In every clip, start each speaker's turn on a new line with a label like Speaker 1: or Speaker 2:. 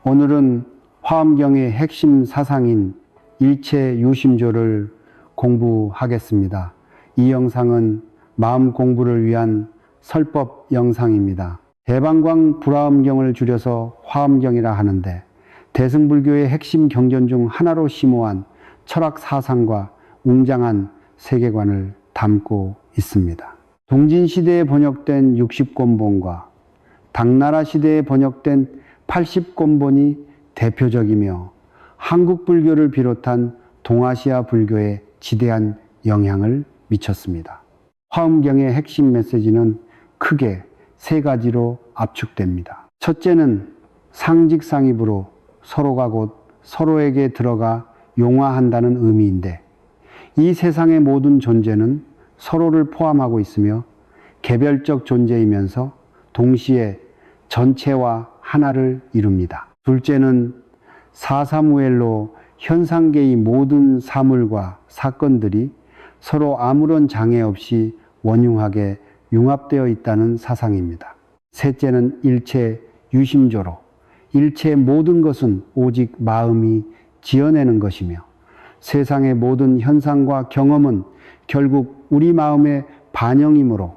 Speaker 1: 오늘은 화엄경의 핵심 사상인 일체 유심조를 공부하겠습니다. 이 영상은 마음 공부를 위한 설법 영상입니다. 대방광 불화엄경을 줄여서 화엄경이라 하는데 대승불교의 핵심 경전 중 하나로 심오한 철학 사상과 웅장한 세계관을 담고 있습니다. 동진시대에 번역된 60권본과 당나라 시대에 번역된 80권본이 대표적이며 한국 불교를 비롯한 동아시아 불교에 지대한 영향을 미쳤습니다. 화엄경의 핵심 메시지는 크게 세 가지로 압축됩니다. 첫째는 상직상입으로 서로가 곧 서로에게 들어가 용화한다는 의미인데, 이 세상의 모든 존재는 서로를 포함하고 있으며 개별적 존재이면서 동시에 전체와 하나를 이룹니다. 둘째는 사사무엘로 현상계의 모든 사물과 사건들이 서로 아무런 장애 없이 원흉하게 융합되어 있다는 사상입니다. 셋째는 일체 유심조로 일체 모든 것은 오직 마음이 지어내는 것이며 세상의 모든 현상과 경험은 결국 우리 마음의 반영이므로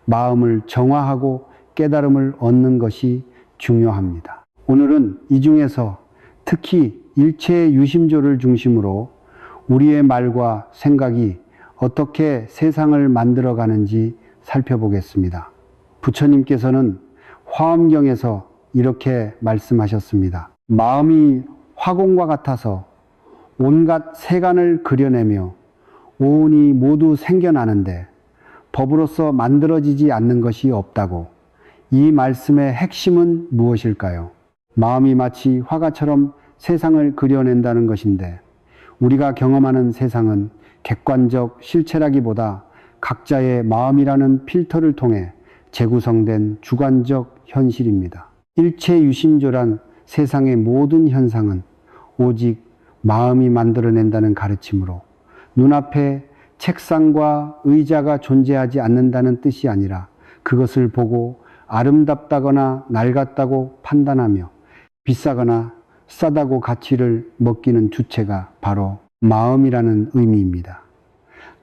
Speaker 1: 마음을 정화하고 깨달음을 얻는 것이 중요합니다. 오늘은 이 중에서 특히 일체 유심조를 중심으로 우리의 말과 생각이 어떻게 세상을 만들어가는지 살펴보겠습니다. 부처님께서는 화엄경에서 이렇게 말씀하셨습니다. 마음이 화공과 같아서 온갖 세간을 그려내며 오온이 모두 생겨나는데 법으로서 만들어지지 않는 것이 없다고. 이 말씀의 핵심은 무엇일까요? 마음이 마치 화가처럼 세상을 그려낸다는 것인데, 우리가 경험하는 세상은 객관적 실체라기보다 각자의 마음이라는 필터를 통해 재구성된 주관적 현실입니다. 일체 유심조란 세상의 모든 현상은 오직 마음이 만들어낸다는 가르침으로 눈앞에 책상과 의자가 존재하지 않는다는 뜻이 아니라 그것을 보고 아름답다거나 낡았다고 판단하며 비싸거나 싸다고 가치를 먹기는 주체가 바로 마음이라는 의미입니다.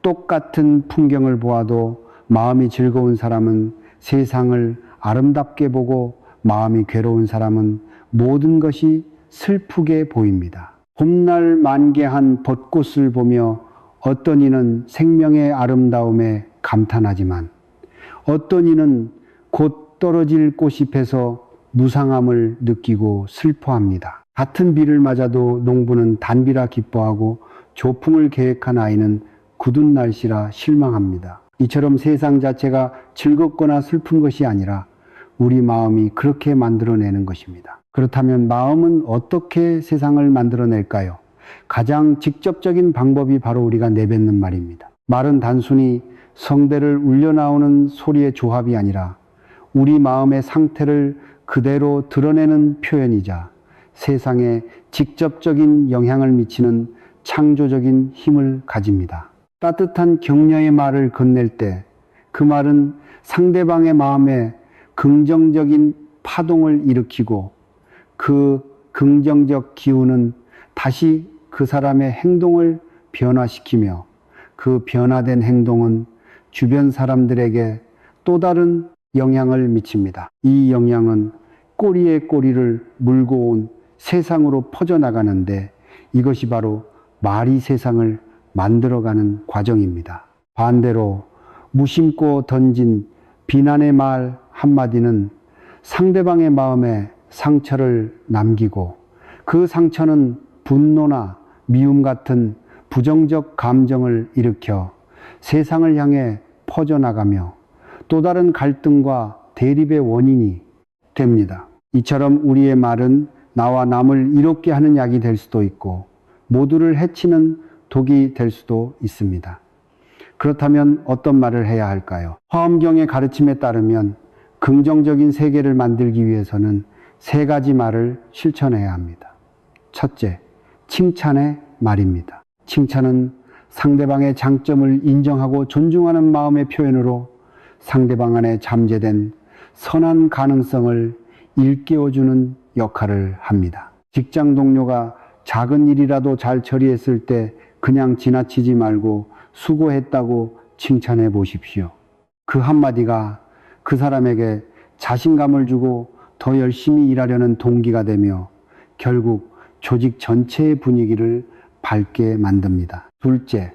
Speaker 1: 똑같은 풍경을 보아도 마음이 즐거운 사람은 세상을 아름답게 보고 마음이 괴로운 사람은 모든 것이 슬프게 보입니다. 봄날 만개한 벚꽃을 보며 어떤 이는 생명의 아름다움에 감탄하지만 어떤 이는 곧 떨어질 꽃이 펴서 무상함을 느끼고 슬퍼합니다. 같은 비를 맞아도 농부는 단비라 기뻐하고 조풍을 계획한 아이는 굳은 날씨라 실망합니다. 이처럼 세상 자체가 즐겁거나 슬픈 것이 아니라 우리 마음이 그렇게 만들어내는 것입니다. 그렇다면 마음은 어떻게 세상을 만들어낼까요? 가장 직접적인 방법이 바로 우리가 내뱉는 말입니다. 말은 단순히 성대를 울려나오는 소리의 조합이 아니라 우리 마음의 상태를 그대로 드러내는 표현이자 세상에 직접적인 영향을 미치는 창조적인 힘을 가집니다. 따뜻한 격려의 말을 건넬 때 그 말은 상대방의 마음에 긍정적인 파동을 일으키고 그 긍정적 기운은 다시 그 사람의 행동을 변화시키며 그 변화된 행동은 주변 사람들에게 또 다른 영향을 미칩니다. 이 영향은 꼬리에 꼬리를 물고 온 세상으로 퍼져나가는데 이것이 바로 말이 세상을 만들어가는 과정입니다. 반대로 무심코 던진 비난의 말 한마디는 상대방의 마음에 상처를 남기고 그 상처는 분노나 미움 같은 부정적 감정을 일으켜 세상을 향해 퍼져나가며 또 다른 갈등과 대립의 원인이 됩니다. 이처럼 우리의 말은 나와 남을 이롭게 하는 약이 될 수도 있고 모두를 해치는 독이 될 수도 있습니다. 그렇다면 어떤 말을 해야 할까요? 화엄경의 가르침에 따르면 긍정적인 세계를 만들기 위해서는 세 가지 말을 실천해야 합니다. 첫째, 칭찬의 말입니다. 칭찬은 상대방의 장점을 인정하고 존중하는 마음의 표현으로 상대방 안에 잠재된 선한 가능성을 일깨워주는 역할을 합니다. 직장 동료가 작은 일이라도 잘 처리했을 때 그냥 지나치지 말고 수고했다고 칭찬해 보십시오. 그 한마디가 그 사람에게 자신감을 주고 더 열심히 일하려는 동기가 되며 결국 조직 전체의 분위기를 밝게 만듭니다. 둘째,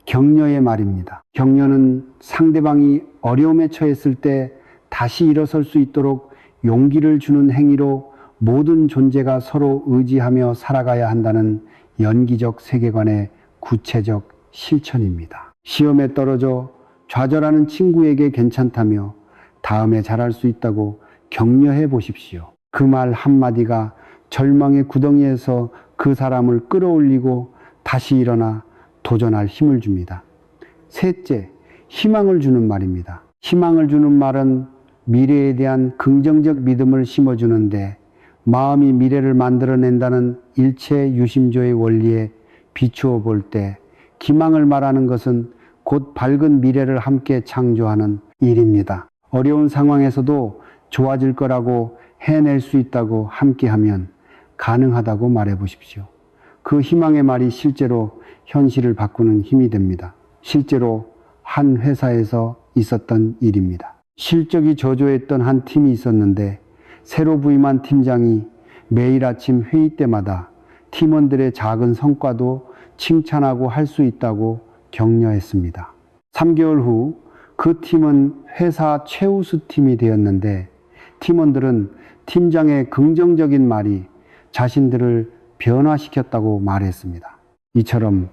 Speaker 1: 격려의 말입니다. 격려는 상대방이 어려움에 처했을 때 다시 일어설 수 있도록 용기를 주는 행위로 모든 존재가 서로 의지하며 살아가야 한다는 연기적 세계관의 구체적 실천입니다. 시험에 떨어져 좌절하는 친구에게 괜찮다며 다음에 잘할 수 있다고 격려해 보십시오. 그 말 한마디가 절망의 구덩이에서 그 사람을 끌어올리고 다시 일어나 도전할 힘을 줍니다. 셋째, 희망을 주는 말입니다. 희망을 주는 말은 미래에 대한 긍정적 믿음을 심어주는데 마음이 미래를 만들어낸다는 일체 유심조의 원리에 비추어 볼 때 기망을 말하는 것은 곧 밝은 미래를 함께 창조하는 일입니다. 어려운 상황에서도 좋아질 거라고 해낼 수 있다고 함께하면 가능하다고 말해 보십시오. 그 희망의 말이 실제로 현실을 바꾸는 힘이 됩니다. 실제로 한 회사에서 있었던 일입니다. 실적이 저조했던 한 팀이 있었는데 새로 부임한 팀장이 매일 아침 회의 때마다 팀원들의 작은 성과도 칭찬하고 할 수 있다고 격려했습니다. 3개월 후 그 팀은 회사 최우수 팀이 되었는데 팀원들은 팀장의 긍정적인 말이 자신들을 변화시켰다고 말했습니다. 이처럼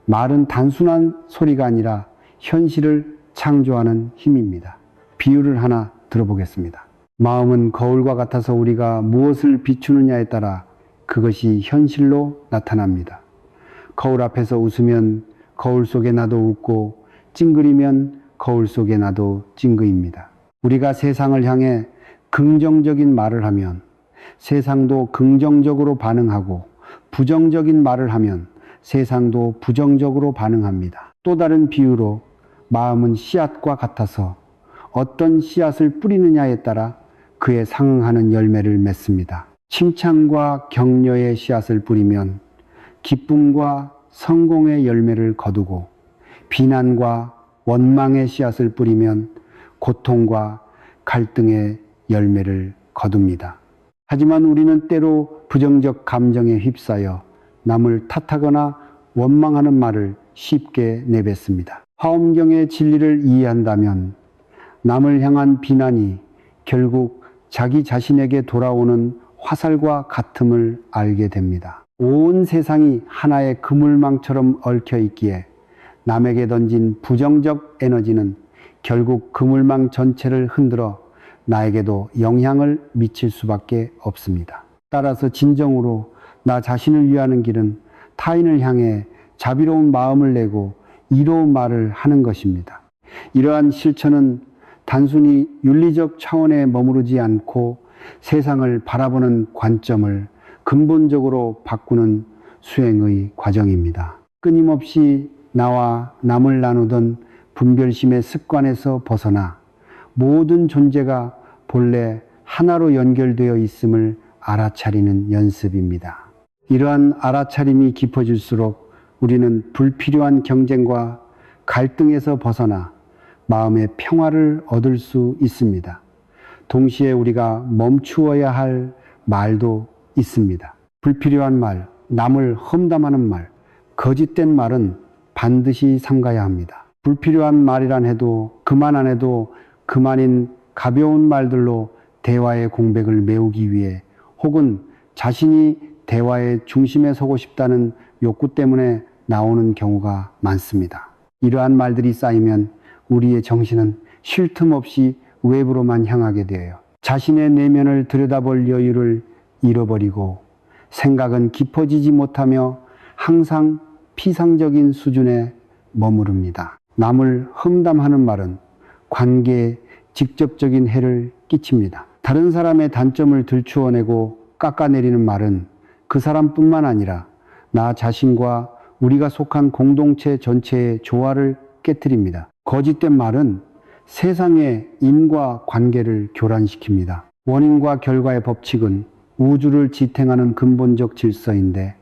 Speaker 1: 말은 단순한 소리가 아니라 현실을 창조하는 힘입니다. 비유를 하나 들어보겠습니다. 마음은 거울과 같아서 우리가 무엇을 비추느냐에 따라 그것이 현실로 나타납니다. 거울 앞에서 웃으면 거울 속에 나도 웃고 찡그리면 거울 속에 나도 찡그입니다. 우리가 세상을 향해 긍정적인 말을 하면 세상도 긍정적으로 반응하고 부정적인 말을 하면 세상도 부정적으로 반응합니다. 또 다른 비유로 마음은 씨앗과 같아서 어떤 씨앗을 뿌리느냐에 따라 그에 상응하는 열매를 맺습니다. 칭찬과 격려의 씨앗을 뿌리면 기쁨과 성공의 열매를 거두고 비난과 원망의 씨앗을 뿌리면 고통과 갈등의 열매를 거둡니다. 하지만 우리는 때로 부정적 감정에 휩싸여 남을 탓하거나 원망하는 말을 쉽게 내뱉습니다. 화엄경의 진리를 이해한다면 남을 향한 비난이 결국 자기 자신에게 돌아오는 화살과 같음을 알게 됩니다. 온 세상이 하나의 그물망처럼 얽혀 있기에 남에게 던진 부정적 에너지는 결국 그물망 전체를 흔들어 나에게도 영향을 미칠 수밖에 없습니다. 따라서 진정으로 나 자신을 위하는 길은 타인을 향해 자비로운 마음을 내고 이로운 말을 하는 것입니다. 이러한 실천은 단순히 윤리적 차원에 머무르지 않고 세상을 바라보는 관점을 근본적으로 바꾸는 수행의 과정입니다. 끊임없이 나와 남을 나누던 분별심의 습관에서 벗어나 모든 존재가 본래 하나로 연결되어 있음을 알아차리는 연습입니다. 이러한 알아차림이 깊어질수록 우리는 불필요한 경쟁과 갈등에서 벗어나 마음의 평화를 얻을 수 있습니다. 동시에 우리가 멈추어야 할 말도 있습니다. 불필요한 말, 남을 험담하는 말, 거짓된 말은 반드시 삼가야 합니다. 불필요한 말이란 해도 그만 안 해도 그만인 가벼운 말들로 대화의 공백을 메우기 위해 혹은 자신이 대화의 중심에 서고 싶다는 욕구 때문에 나오는 경우가 많습니다. 이러한 말들이 쌓이면 우리의 정신은 쉴 틈 없이 외부로만 향하게 되어요. 자신의 내면을 들여다볼 여유를 잃어버리고 생각은 깊어지지 못하며 항상 피상적인 수준에 머무릅니다. 남을 험담하는 말은 관계에 직접적인 해를 끼칩니다. 다른 사람의 단점을 들추어내고 깎아내리는 말은 그 사람뿐만 아니라 나 자신과 우리가 속한 공동체 전체의 조화를 깨트립니다. 거짓된 말은 세상의 인과 관계를 교란시킵니다. 원인과 결과의 법칙은 우주를 지탱하는 근본적 질서인데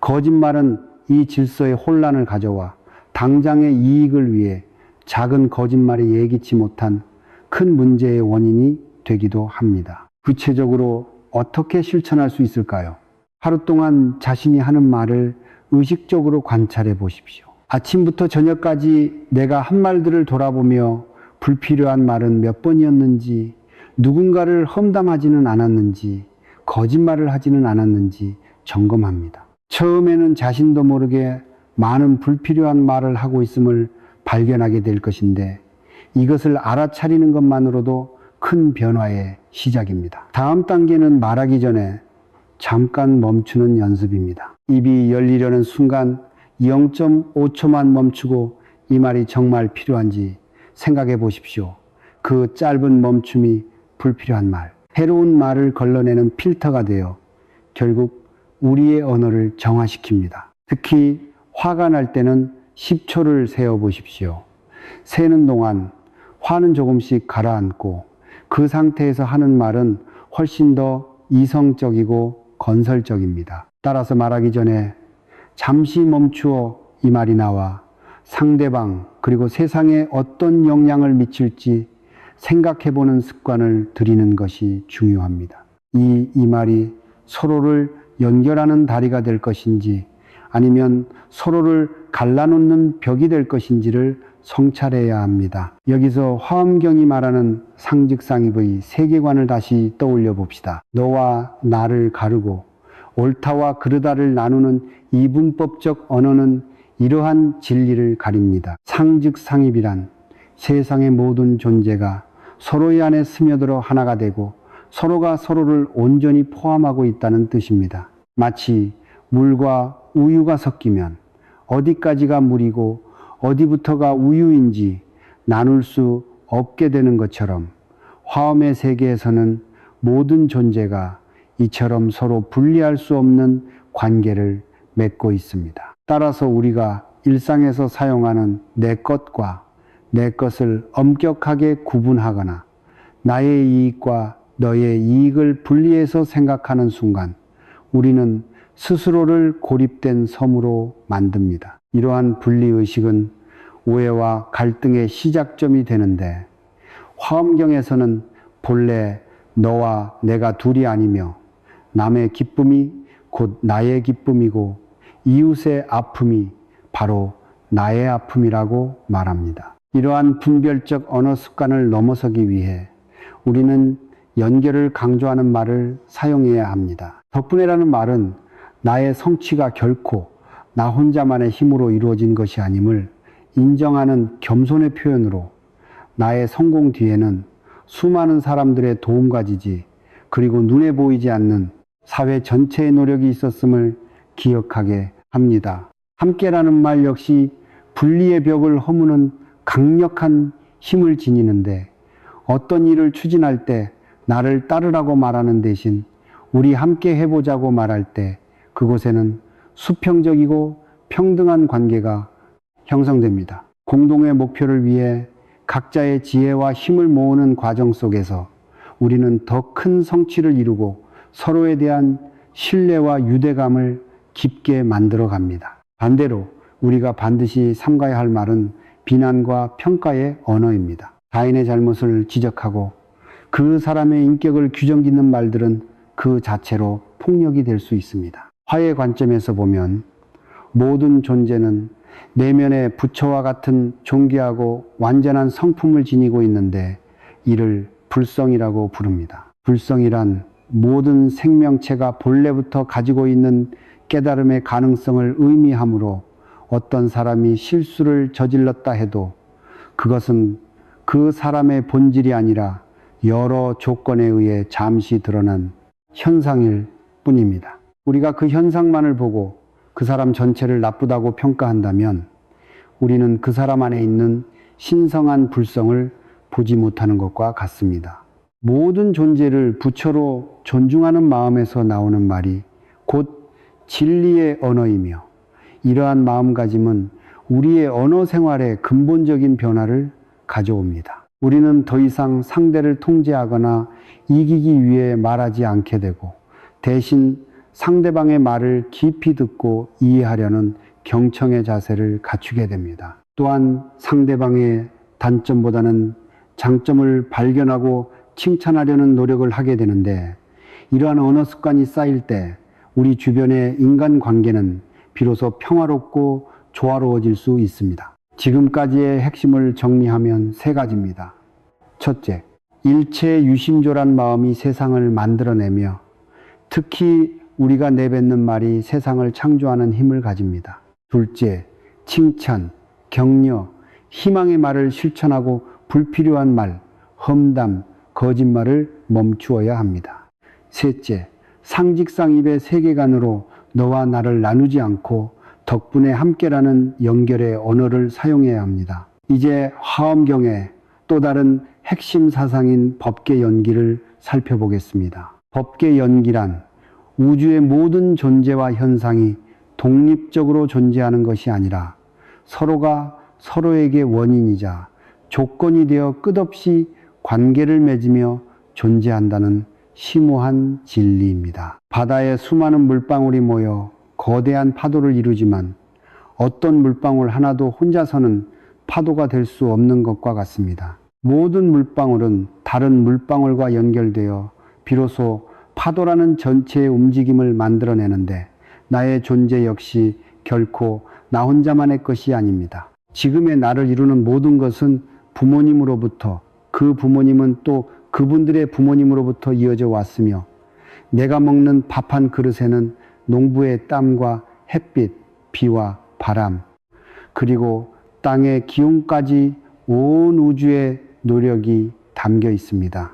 Speaker 1: 거짓말은 이 질서에 혼란을 가져와 당장의 이익을 위해 작은 거짓말이 예기치 못한 큰 문제의 원인이 되기도 합니다. 구체적으로 어떻게 실천할 수 있을까요? 하루 동안 자신이 하는 말을 의식적으로 관찰해 보십시오. 아침부터 저녁까지 내가 한 말들을 돌아보며 불필요한 말은 몇 번이었는지, 누군가를 험담하지는 않았는지, 거짓말을 하지는 않았는지 점검합니다. 처음에는 자신도 모르게 많은 불필요한 말을 하고 있음을 발견하게 될 것인데 이것을 알아차리는 것만으로도 큰 변화의 시작입니다. 다음 단계는 말하기 전에 잠깐 멈추는 연습입니다. 입이 열리려는 순간 0.5초만 멈추고 이 말이 정말 필요한지 생각해 보십시오. 그 짧은 멈춤이 불필요한 말, 해로운 말을 걸러내는 필터가 되어 결국 우리의 언어를 정화시킵니다. 특히 화가 날 때는 10초를 세어 보십시오. 세는 동안 화는 조금씩 가라앉고 그 상태에서 하는 말은 훨씬 더 이성적이고 건설적입니다. 따라서 말하기 전에 잠시 멈추어 이 말이 나와 상대방 그리고 세상에 어떤 영향을 미칠지 생각해보는 습관을 들이는 것이 중요합니다. 이 말이 서로를 연결하는 다리가 될 것인지 아니면 서로를 갈라놓는 벽이 될 것인지를 성찰해야 합니다. 여기서 화엄경이 말하는 상직상입의 세계관을 다시 떠올려 봅시다. 너와 나를 가르고 옳다와 그르다를 나누는 이분법적 언어는 이러한 진리를 가립니다. 상직상입이란 세상의 모든 존재가 서로의 안에 스며들어 하나가 되고 서로가 서로를 온전히 포함하고 있다는 뜻입니다. 마치 물과 우유가 섞이면 어디까지가 물이고 어디부터가 우유인지 나눌 수 없게 되는 것처럼 화엄의 세계에서는 모든 존재가 이처럼 서로 분리할 수 없는 관계를 맺고 있습니다. 따라서 우리가 일상에서 사용하는 내 것과 내 것을 엄격하게 구분하거나 나의 이익과 너의 이익을 분리해서 생각하는 순간 우리는 스스로를 고립된 섬으로 만듭니다. 이러한 분리의식은 오해와 갈등의 시작점이 되는데 화엄경에서는 본래 너와 내가 둘이 아니며 남의 기쁨이 곧 나의 기쁨이고 이웃의 아픔이 바로 나의 아픔이라고 말합니다. 이러한 분별적 언어 습관을 넘어서기 위해 우리는 연결을 강조하는 말을 사용해야 합니다. 덕분에라는 말은 나의 성취가 결코 나 혼자만의 힘으로 이루어진 것이 아님을 인정하는 겸손의 표현으로 나의 성공 뒤에는 수많은 사람들의 도움과 지지 그리고 눈에 보이지 않는 사회 전체의 노력이 있었음을 기억하게 합니다. 함께라는 말 역시 분리의 벽을 허무는 강력한 힘을 지니는데 어떤 일을 추진할 때 나를 따르라고 말하는 대신 우리 함께 해보자고 말할 때 그곳에는 수평적이고 평등한 관계가 형성됩니다. 공동의 목표를 위해 각자의 지혜와 힘을 모으는 과정 속에서 우리는 더 큰 성취를 이루고 서로에 대한 신뢰와 유대감을 깊게 만들어 갑니다. 반대로 우리가 반드시 삼가야 할 말은 비난과 평가의 언어입니다. 타인의 잘못을 지적하고 그 사람의 인격을 규정짓는 말들은 그 자체로 폭력이 될 수 있습니다. 화의 관점에서 보면 모든 존재는 내면에 부처와 같은 존귀하고 완전한 성품을 지니고 있는데 이를 불성이라고 부릅니다. 불성이란 모든 생명체가 본래부터 가지고 있는 깨달음의 가능성을 의미하므로 어떤 사람이 실수를 저질렀다 해도 그것은 그 사람의 본질이 아니라 여러 조건에 의해 잠시 드러난 현상일 뿐입니다. 우리가 그 현상만을 보고 그 사람 전체를 나쁘다고 평가한다면 우리는 그 사람 안에 있는 신성한 불성을 보지 못하는 것과 같습니다. 모든 존재를 부처로 존중하는 마음에서 나오는 말이 곧 진리의 언어이며 이러한 마음가짐은 우리의 언어 생활에 근본적인 변화를 가져옵니다. 우리는 더 이상 상대를 통제하거나 이기기 위해 말하지 않게 되고 대신 상대방의 말을 깊이 듣고 이해하려는 경청의 자세를 갖추게 됩니다. 또한 상대방의 단점보다는 장점을 발견하고 칭찬하려는 노력을 하게 되는데, 이러한 언어 습관이 쌓일 때 우리 주변의 인간관계는 비로소 평화롭고 조화로워질 수 있습니다. 지금까지의 핵심을 정리하면 세 가지입니다. 첫째, 일체 유심조란 마음이 세상을 만들어내며 특히 우리가 내뱉는 말이 세상을 창조하는 힘을 가집니다. 둘째, 칭찬, 격려, 희망의 말을 실천하고 불필요한 말, 험담, 거짓말을 멈추어야 합니다. 셋째, 상직상입의 세계관으로 너와 나를 나누지 않고 덕분에 함께라는 연결의 언어를 사용해야 합니다. 이제 화엄경의 또 다른 핵심 사상인 법계 연기를 살펴보겠습니다. 법계 연기란 우주의 모든 존재와 현상이 독립적으로 존재하는 것이 아니라 서로가 서로에게 원인이자 조건이 되어 끝없이 관계를 맺으며 존재한다는 심오한 진리입니다. 바다에 수많은 물방울이 모여 거대한 파도를 이루지만 어떤 물방울 하나도 혼자서는 파도가 될 수 없는 것과 같습니다. 모든 물방울은 다른 물방울과 연결되어 비로소 파도라는 전체의 움직임을 만들어내는데, 나의 존재 역시 결코 나 혼자만의 것이 아닙니다. 지금의 나를 이루는 모든 것은 부모님으로부터, 그 부모님은 또 그분들의 부모님으로부터 이어져 왔으며, 내가 먹는 밥 한 그릇에는 농부의 땀과 햇빛, 비와 바람, 그리고 땅의 기운까지 온 우주의 노력이 담겨 있습니다.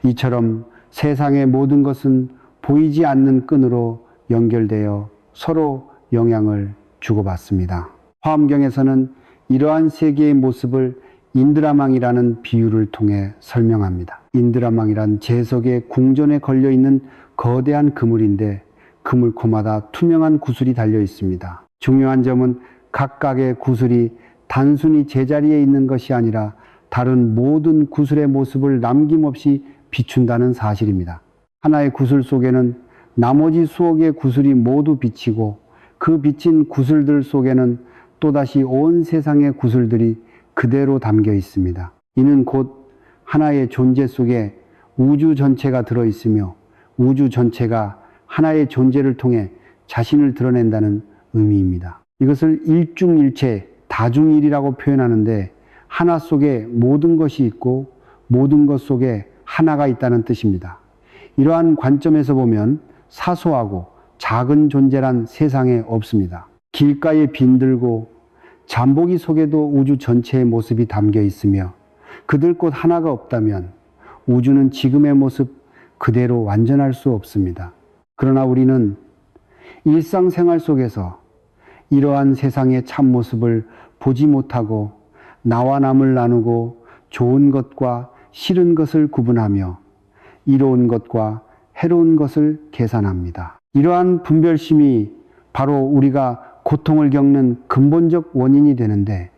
Speaker 1: 이처럼 세상의 모든 것은 보이지 않는 끈으로 연결되어 서로 영향을 주고받습니다. 화엄경에서는 이러한 세계의 모습을 인드라망이라는 비유를 통해 설명합니다. 인드라망이란 제석의 궁전에 걸려있는 거대한 그물인데, 그물코마다 투명한 구슬이 달려 있습니다. 중요한 점은 각각의 구슬이 단순히 제자리에 있는 것이 아니라 다른 모든 구슬의 모습을 남김없이 비춘다는 사실입니다. 하나의 구슬 속에는 나머지 수억의 구슬이 모두 비치고, 그 비친 구슬들 속에는 또다시 온 세상의 구슬들이 그대로 담겨 있습니다. 이는 곧 하나의 존재 속에 우주 전체가 들어있으며 우주 전체가 하나의 존재를 통해 자신을 드러낸다는 의미입니다. 이것을 일중일체, 다중일이라고 표현하는데, 하나 속에 모든 것이 있고 모든 것 속에 하나가 있다는 뜻입니다. 이러한 관점에서 보면 사소하고 작은 존재란 세상에 없습니다. 길가에 빈들고 잠복이 속에도 우주 전체의 모습이 담겨 있으며, 그들 곧 하나가 없다면 우주는 지금의 모습 그대로 완전할 수 없습니다. 그러나 우리는 일상생활 속에서 이러한 세상의 참모습을 보지 못하고 나와 남을 나누고 좋은 것과 싫은 것을 구분하며 이로운 것과 해로운 것을 계산합니다. 이러한 분별심이 바로 우리가 고통을 겪는 근본적 원인이 되는데,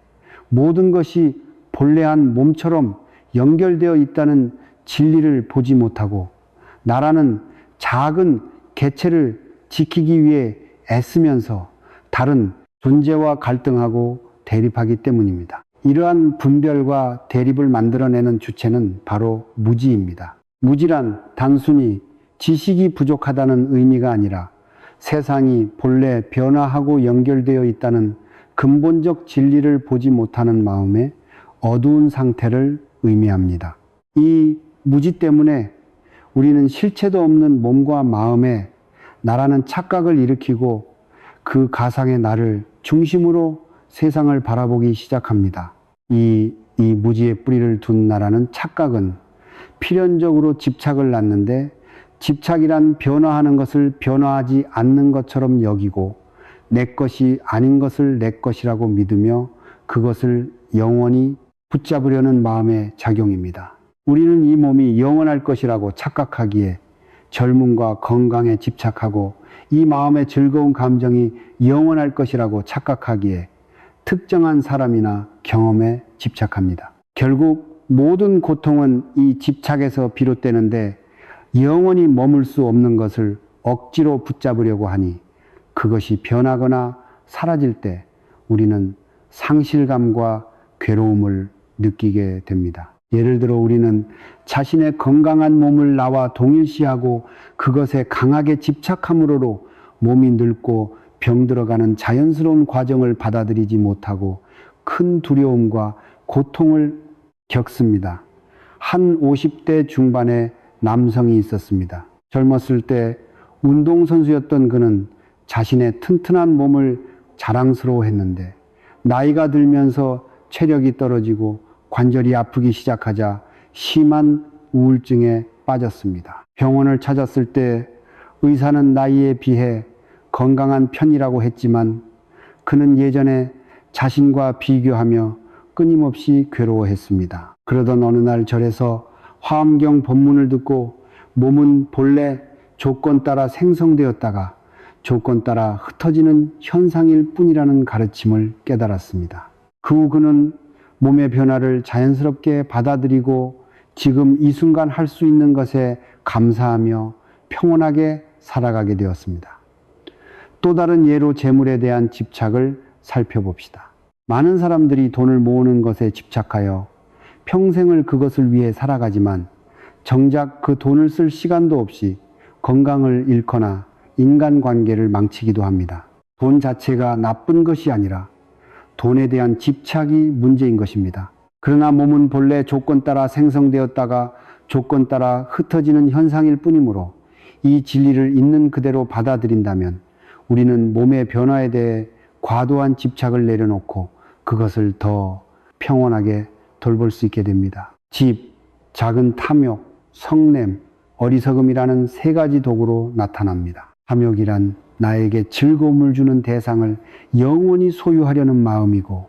Speaker 1: 모든 것이 본래 한 몸처럼 연결되어 있다는 진리를 보지 못하고 나라는 작은 개체를 지키기 위해 애쓰면서 다른 존재와 갈등하고 대립하기 때문입니다. 이러한 분별과 대립을 만들어내는 주체는 바로 무지입니다. 무지란 단순히 지식이 부족하다는 의미가 아니라 세상이 본래 변화하고 연결되어 있다는 근본적 진리를 보지 못하는 마음의 어두운 상태를 의미합니다. 이 무지 때문에 우리는 실체도 없는 몸과 마음에 나라는 착각을 일으키고 그 가상의 나를 중심으로 세상을 바라보기 시작합니다. 이 무지의 뿌리를 둔 나라는 착각은 필연적으로 집착을 낳는데, 집착이란 변화하는 것을 변화하지 않는 것처럼 여기고 내 것이 아닌 것을 내 것이라고 믿으며 그것을 영원히 붙잡으려는 마음의 작용입니다. 우리는 이 몸이 영원할 것이라고 착각하기에 젊음과 건강에 집착하고, 이 마음의 즐거운 감정이 영원할 것이라고 착각하기에 특정한 사람이나 경험에 집착합니다. 결국 모든 고통은 이 집착에서 비롯되는데 영원히 머물 수 없는 것을 억지로 붙잡으려고 하니 그것이 변하거나 사라질 때 우리는 상실감과 괴로움을 느끼게 됩니다. 예를 들어 우리는 자신의 건강한 몸을 나와 동일시하고 그것에 강하게 집착함으로 몸이 늙고 병들어가는 자연스러운 과정을 받아들이지 못하고 큰 두려움과 고통을 겪습니다. 한 50대 중반의 남성이 있었습니다. 젊었을 때 운동선수였던 그는 자신의 튼튼한 몸을 자랑스러워했는데 나이가 들면서 체력이 떨어지고 관절이 아프기 시작하자 심한 우울증에 빠졌습니다. 병원을 찾았을 때 의사는 나이에 비해 건강한 편이라고 했지만 그는 예전에 자신과 비교하며 끊임없이 괴로워했습니다. 그러던 어느 날 절에서 화엄경 본문을 듣고 몸은 본래 조건 따라 생성되었다가 조건 따라 흩어지는 현상일 뿐이라는 가르침을 깨달았습니다. 그 후 그는 몸의 변화를 자연스럽게 받아들이고 지금 이 순간 할 수 있는 것에 감사하며 평온하게 살아가게 되었습니다. 또 다른 예로 재물에 대한 집착을 살펴봅시다. 많은 사람들이 돈을 모으는 것에 집착하여 평생을 그것을 위해 살아가지만 정작 그 돈을 쓸 시간도 없이 건강을 잃거나 인간관계를 망치기도 합니다. 돈 자체가 나쁜 것이 아니라 돈에 대한 집착이 문제인 것입니다. 그러나 몸은 본래 조건 따라 생성되었다가 조건 따라 흩어지는 현상일 뿐이므로 이 진리를 있는 그대로 받아들인다면 우리는 몸의 변화에 대해 과도한 집착을 내려놓고 그것을 더 평온하게 돌볼 수 있게 됩니다. 집, 작은 탐욕, 성냄, 어리석음이라는 세 가지 도구로 나타납니다. 탐욕이란 나에게 즐거움을 주는 대상을 영원히 소유하려는 마음이고,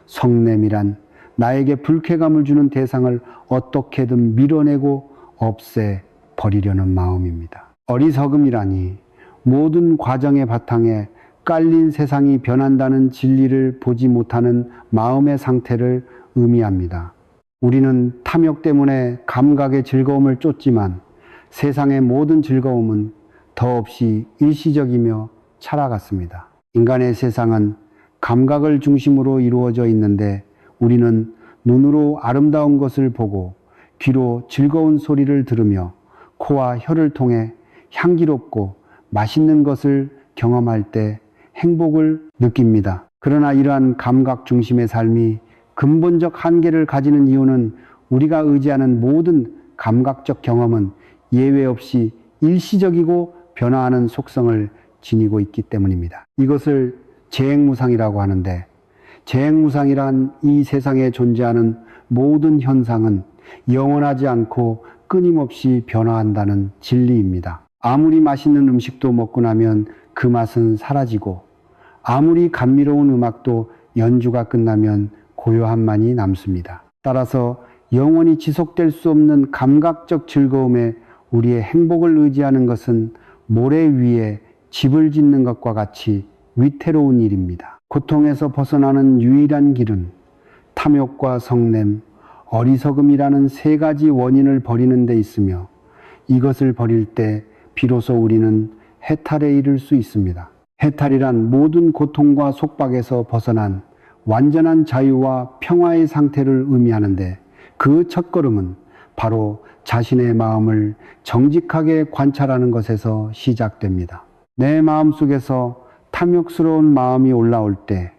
Speaker 1: 성냄이란 나에게 불쾌감을 주는 대상을 어떻게든 밀어내고 없애버리려는 마음입니다. 어리석음이라니 모든 과정의 바탕에 깔린 세상이 변한다는 진리를 보지 못하는 마음의 상태를 의미합니다. 우리는 탐욕 때문에 감각의 즐거움을 쫓지만 세상의 모든 즐거움은 더없이 일시적이며 찰나같습니다. 인간의 세상은 감각을 중심으로 이루어져 있는데 우리는 눈으로 아름다운 것을 보고 귀로 즐거운 소리를 들으며 코와 혀를 통해 향기롭고 맛있는 것을 경험할 때 행복을 느낍니다. 그러나 이러한 감각 중심의 삶이 근본적 한계를 가지는 이유는 우리가 의지하는 모든 감각적 경험은 예외 없이 일시적이고 변화하는 속성을 지니고 있기 때문입니다. 이것을 재행무상이라고 하는데, 재행무상이란 이 세상에 존재하는 모든 현상은 영원하지 않고 끊임없이 변화한다는 진리입니다. 아무리 맛있는 음식도 먹고 나면 그 맛은 사라지고, 아무리 감미로운 음악도 연주가 끝나면 고요함만이 남습니다. 따라서 영원히 지속될 수 없는 감각적 즐거움에 우리의 행복을 의지하는 것은 모래 위에 집을 짓는 것과 같이 위태로운 일입니다. 고통에서 벗어나는 유일한 길은 탐욕과 성냄, 어리석음이라는 세 가지 원인을 버리는 데 있으며, 이것을 버릴 때 비로소 우리는 해탈에 이를 수 있습니다. 해탈이란 모든 고통과 속박에서 벗어난 완전한 자유와 평화의 상태를 의미하는데, 그 첫걸음은 바로 자신의 마음을 정직하게 관찰하는 것에서 시작됩니다. 내 마음 속에서 탐욕스러운 마음이 올라올 때,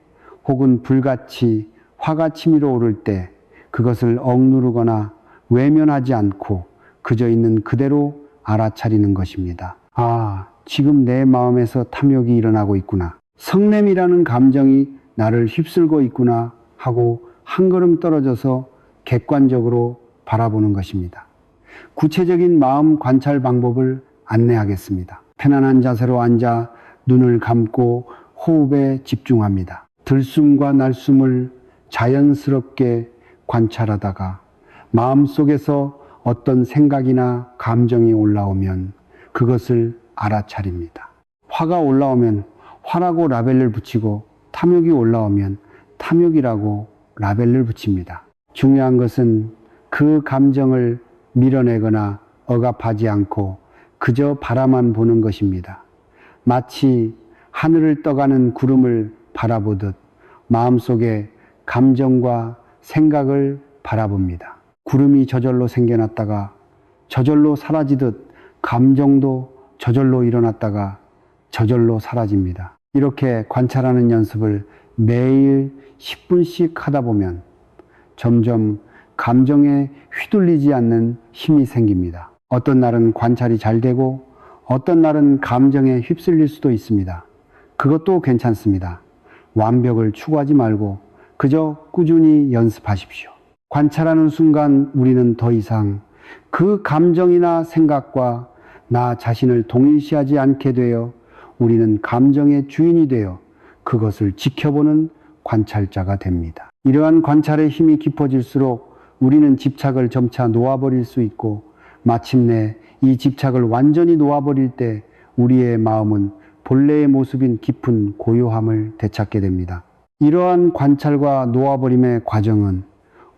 Speaker 1: 혹은 불같이 화가 치밀어 오를 때 그것을 억누르거나 외면하지 않고 그저 있는 그대로 알아차리는 것입니다. 아, 지금 내 마음에서 탐욕이 일어나고 있구나. 성냄이라는 감정이 나를 휩쓸고 있구나 하고 한 걸음 떨어져서 객관적으로 바라보는 것입니다. 구체적인 마음 관찰 방법을 안내하겠습니다. 편안한 자세로 앉아 눈을 감고 호흡에 집중합니다. 들숨과 날숨을 자연스럽게 관찰하다가 마음속에서 어떤 생각이나 감정이 올라오면 그것을 알아차립니다. 화가 올라오면 화라고 라벨을 붙이고, 탐욕이 올라오면 탐욕이라고 라벨을 붙입니다. 중요한 것은 그 감정을 밀어내거나 억압하지 않고 그저 바라만 보는 것입니다. 마치 하늘을 떠가는 구름을 바라보듯 마음속에 감정과 생각을 바라봅니다. 구름이 저절로 생겨났다가 저절로 사라지듯 감정도 저절로 일어났다가 저절로 사라집니다. 이렇게 관찰하는 연습을 매일 10분씩 하다 보면 점점 감정에 휘둘리지 않는 힘이 생깁니다. 어떤 날은 관찰이 잘 되고 어떤 날은 감정에 휩쓸릴 수도 있습니다. 그것도 괜찮습니다. 완벽을 추구하지 말고 그저 꾸준히 연습하십시오. 관찰하는 순간 우리는 더 이상 그 감정이나 생각과 나 자신을 동일시하지 않게 되어 우리는 감정의 주인이 되어 그것을 지켜보는 관찰자가 됩니다. 이러한 관찰의 힘이 깊어질수록 우리는 집착을 점차 놓아버릴 수 있고 마침내 이 집착을 완전히 놓아버릴 때 우리의 마음은 본래의 모습인 깊은 고요함을 되찾게 됩니다. 이러한 관찰과 놓아버림의 과정은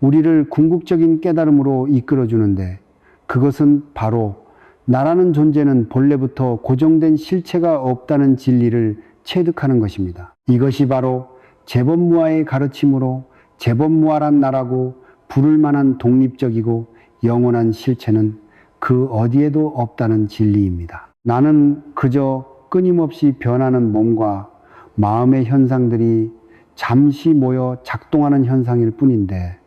Speaker 1: 우리를 궁극적인 깨달음으로 이끌어주는데 그것은 바로 나라는 존재는 본래부터 고정된 실체가 없다는 진리를 체득하는 것입니다. 이것이 바로 제법무아의 가르침으로 제법무아란 나라고 부를 만한 독립적이고 영원한 실체는 그 어디에도 없다는 진리입니다. 나는 그저 끊임없이 변하는 몸과 마음의 현상들이 잠시 모여 작동하는 현상일 뿐인데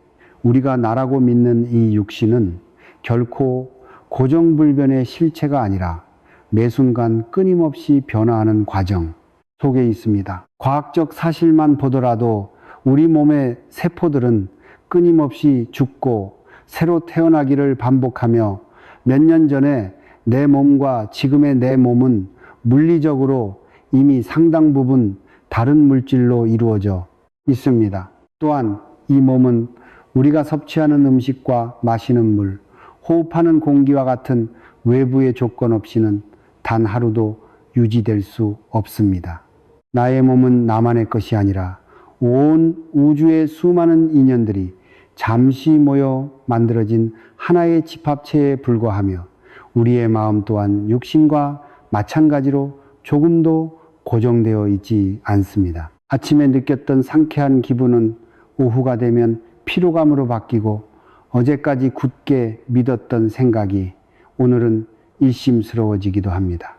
Speaker 1: 우리가 나라고 믿는 이 육신은 결코 고정불변의 실체가 아니라 매 순간 끊임없이 변화하는 과정 속에 있습니다. 과학적 사실만 보더라도 우리 몸의 세포들은 끊임없이 죽고 새로 태어나기를 반복하며 몇 년 전에 내 몸과 지금의 내 몸은 물리적으로 이미 상당 부분 다른 물질로 이루어져 있습니다. 또한 이 몸은 우리가 섭취하는 음식과 마시는 물, 호흡하는 공기와 같은 외부의 조건 없이는 단 하루도 유지될 수 없습니다. 나의 몸은 나만의 것이 아니라 온 우주의 수많은 인연들이 잠시 모여 만들어진 하나의 집합체에 불과하며 우리의 마음 또한 육신과 마찬가지로 조금도 고정되어 있지 않습니다. 아침에 느꼈던 상쾌한 기분은 오후가 되면 피로감으로 바뀌고 어제까지 굳게 믿었던 생각이 오늘은 일심스러워지기도 합니다.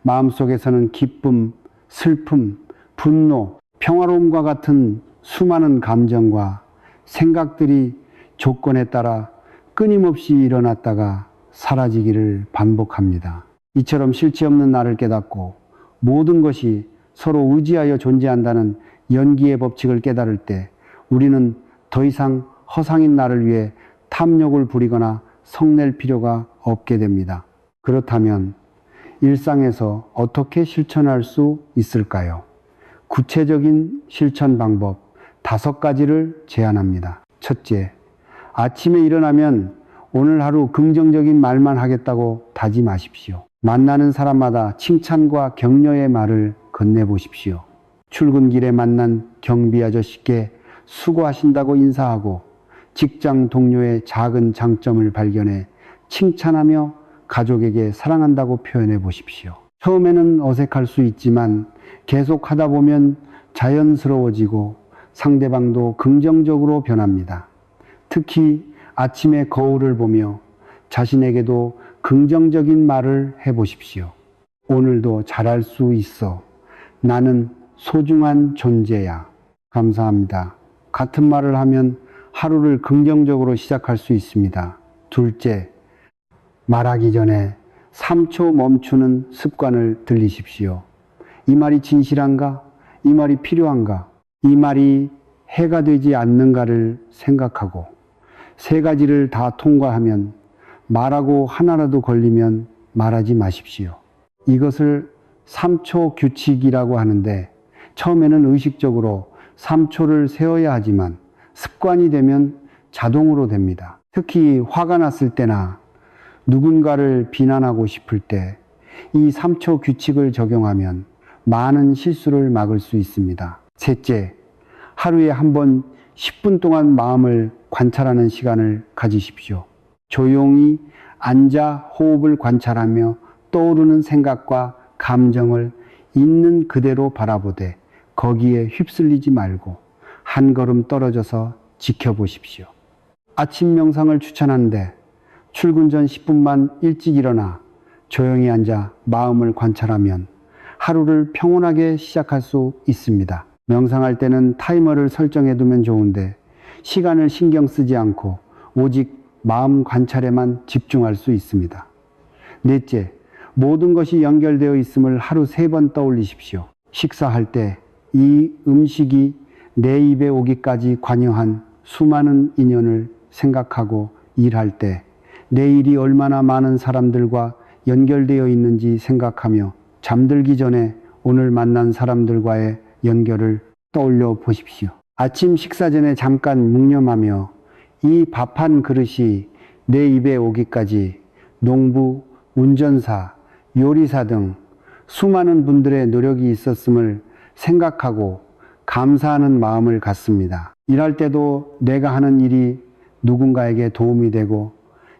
Speaker 1: 마음속에서는 기쁨, 슬픔, 분노, 평화로움과 같은 수많은 감정과 생각들이 조건에 따라 끊임없이 일어났다가 사라지기를 반복합니다. 이처럼 실체 없는 나를 깨닫고 모든 것이 서로 의지하여 존재한다는 연기의 법칙을 깨달을 때 우리는 더 이상 허상인 나를 위해 탐욕을 부리거나 성낼 필요가 없게 됩니다. 그렇다면 일상에서 어떻게 실천할 수 있을까요? 구체적인 실천 방법 5가지를 제안합니다. 첫째, 아침에 일어나면 오늘 하루 긍정적인 말만 하겠다고 다짐하십시오. 만나는 사람마다 칭찬과 격려의 말을 건네보십시오. 출근길에 만난 경비 아저씨께 수고하신다고 인사하고 직장 동료의 작은 장점을 발견해 칭찬하며 가족에게 사랑한다고 표현해 보십시오. 처음에는 어색할 수 있지만 계속 하다 보면 자연스러워지고 상대방도 긍정적으로 변합니다. 특히 아침에 거울을 보며 자신에게도 긍정적인 말을 해보십시오. 오늘도 잘할 수 있어. 나는 소중한 존재야. 감사합니다. 같은 말을 하면 하루를 긍정적으로 시작할 수 있습니다. 둘째, 말하기 전에 3초 멈추는 습관을 들이십시오. 이 말이 진실한가? 이 말이 필요한가? 이 말이 해가 되지 않는가를 생각하고 3가지를 다 통과하면 말하고 하나라도 걸리면 말하지 마십시오. 이것을 3초 규칙이라고 하는데 처음에는 의식적으로 3초를 세워야 하지만 습관이 되면 자동으로 됩니다. 특히 화가 났을 때나 누군가를 비난하고 싶을 때 이 3초 규칙을 적용하면 많은 실수를 막을 수 있습니다. 셋째, 하루에 한 번 10분 동안 마음을 관찰하는 시간을 가지십시오. 조용히 앉아 호흡을 관찰하며 떠오르는 생각과 감정을 있는 그대로 바라보되 거기에 휩쓸리지 말고 한 걸음 떨어져서 지켜보십시오. 아침 명상을 추천하는데 출근 전 10분만 일찍 일어나 조용히 앉아 마음을 관찰하면 하루를 평온하게 시작할 수 있습니다. 명상할 때는 타이머를 설정해 두면 좋은데 시간을 신경 쓰지 않고 오직 마음 관찰에만 집중할 수 있습니다. 넷째, 모든 것이 연결되어 있음을 하루 3번 떠올리십시오. 식사할 때 이 음식이 내 입에 오기까지 관여한 수많은 인연을 생각하고 일할 때 내일이 얼마나 많은 사람들과 연결되어 있는지 생각하며 잠들기 전에 오늘 만난 사람들과의 연결을 떠올려 보십시오. 아침 식사 전에 잠깐 묵념하며 이 밥 한 그릇이 내 입에 오기까지 농부, 운전사, 요리사 등 수많은 분들의 노력이 있었음을 생각하고 감사하는 마음을 갖습니다. 일할 때도 내가 하는 일이 누군가에게 도움이 되고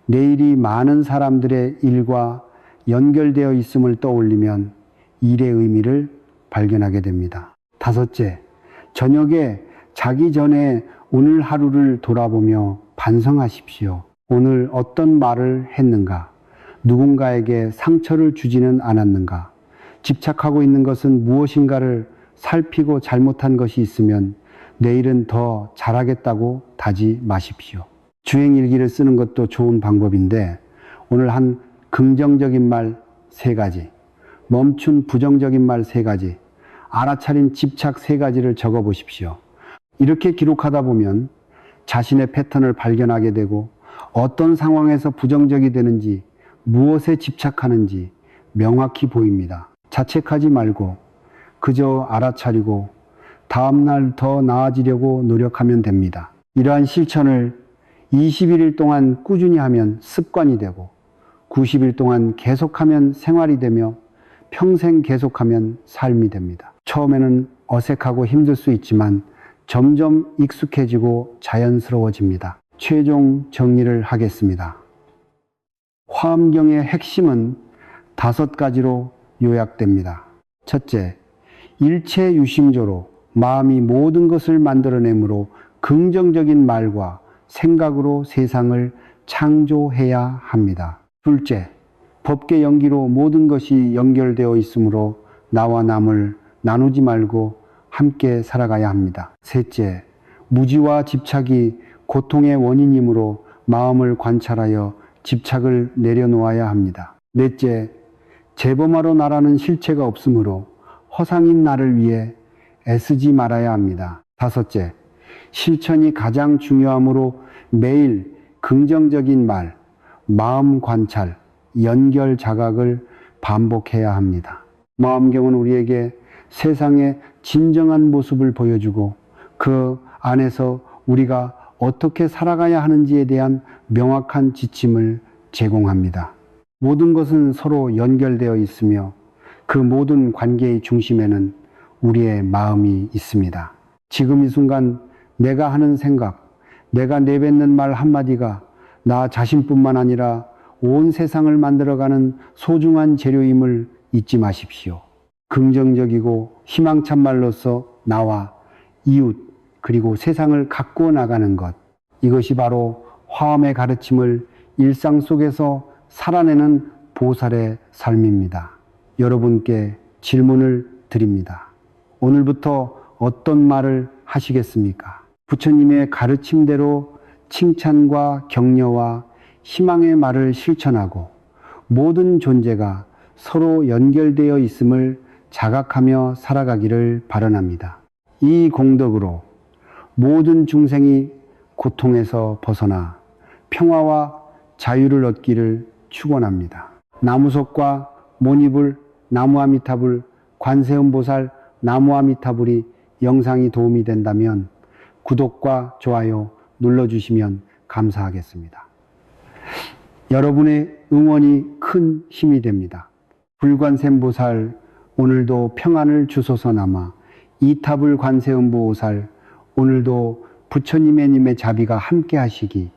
Speaker 1: 내일이 많은 사람들의 일과 연결되어 있음을 떠올리면 일의 의미를 발견하게 됩니다. 다섯째, 저녁에 자기 전에 오늘 하루를 돌아보며 반성하십시오. 오늘 어떤 말을 했는가? 누군가에게 상처를 주지는 않았는가? 집착하고 있는 것은 무엇인가를 살피고 잘못한 것이 있으면 내일은 더 잘하겠다고 다지 마십시오. 주행일기를 쓰는 것도 좋은 방법인데 오늘 한 긍정적인 말 3가지, 멈춘 부정적인 말 3가지, 알아차린 집착 3가지를 적어 보십시오. 이렇게 기록하다 보면 자신의 패턴을 발견하게 되고 어떤 상황에서 부정적이 되는지, 무엇에 집착하는지 명확히 보입니다. 자책하지 말고 그저 알아차리고 다음날 더 나아지려고 노력하면 됩니다. 이러한 실천을 21일 동안 꾸준히 하면 습관이 되고 90일 동안 계속하면 생활이 되며 평생 계속하면 삶이 됩니다. 처음에는 어색하고 힘들 수 있지만 점점 익숙해지고 자연스러워집니다. 최종 정리를 하겠습니다. 화엄경의 핵심은 5가지로 요약됩니다. 첫째, 일체유심조로 마음이 모든 것을 만들어내므로 긍정적인 말과 생각으로 세상을 창조해야 합니다. 둘째, 법계 연기로 모든 것이 연결되어 있으므로 나와 남을 나누지 말고 함께 살아가야 합니다. 셋째, 무지와 집착이 고통의 원인이므로 마음을 관찰하여 집착을 내려놓아야 합니다. 넷째, 재범하러 나라는 실체가 없으므로 허상인 나를 위해 애쓰지 말아야 합니다. 다섯째, 실천이 가장 중요하므로 매일 긍정적인 말, 마음 관찰, 연결 자각을 반복해야 합니다. 마음경은 우리에게 세상의 진정한 모습을 보여주고 그 안에서 우리가 어떻게 살아가야 하는지에 대한 명확한 지침을 제공합니다. 모든 것은 서로 연결되어 있으며 그 모든 관계의 중심에는 우리의 마음이 있습니다. 지금 이 순간 내가 하는 생각, 내가 내뱉는 말 한마디가 나 자신뿐만 아니라 온 세상을 만들어가는 소중한 재료임을 잊지 마십시오. 긍정적이고 희망찬 말로서 나와 이웃 그리고 세상을 가꾸어 나가는 것, 이것이 바로 화엄의 가르침을 일상 속에서 살아내는 보살의 삶입니다. 여러분께 질문을 드립니다. 오늘부터 어떤 말을 하시겠습니까? 부처님의 가르침대로 칭찬과 격려와 희망의 말을 실천하고 모든 존재가 서로 연결되어 있음을 자각하며 살아가기를 바라랍니다. 이 공덕으로 모든 중생이 고통에서 벗어나 평화와 자유를 얻기를 축원합니다. 나무석과 모니불, 나무아미타불, 관세음보살, 나무아미타불이 영상이 도움이 된다면 구독과 좋아요 눌러주시면 감사하겠습니다. 여러분의 응원이 큰 힘이 됩니다. 불관세음보살 오늘도 평안을 주소서 남아 이타불 관세음보살 오늘도 부처님의 자비가 함께 하시기